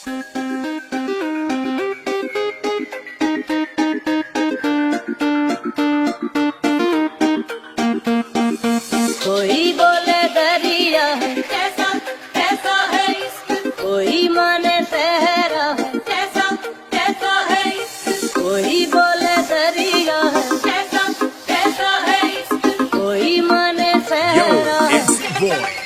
कोई बोले दरिया है कैसा कैसा है इश्क, कोई माने सहरा है कैसा कैसा है इश्क, कोई बोले दरिया है कैसा कैसा है इश्क, कोई माने सहरा है। Boy.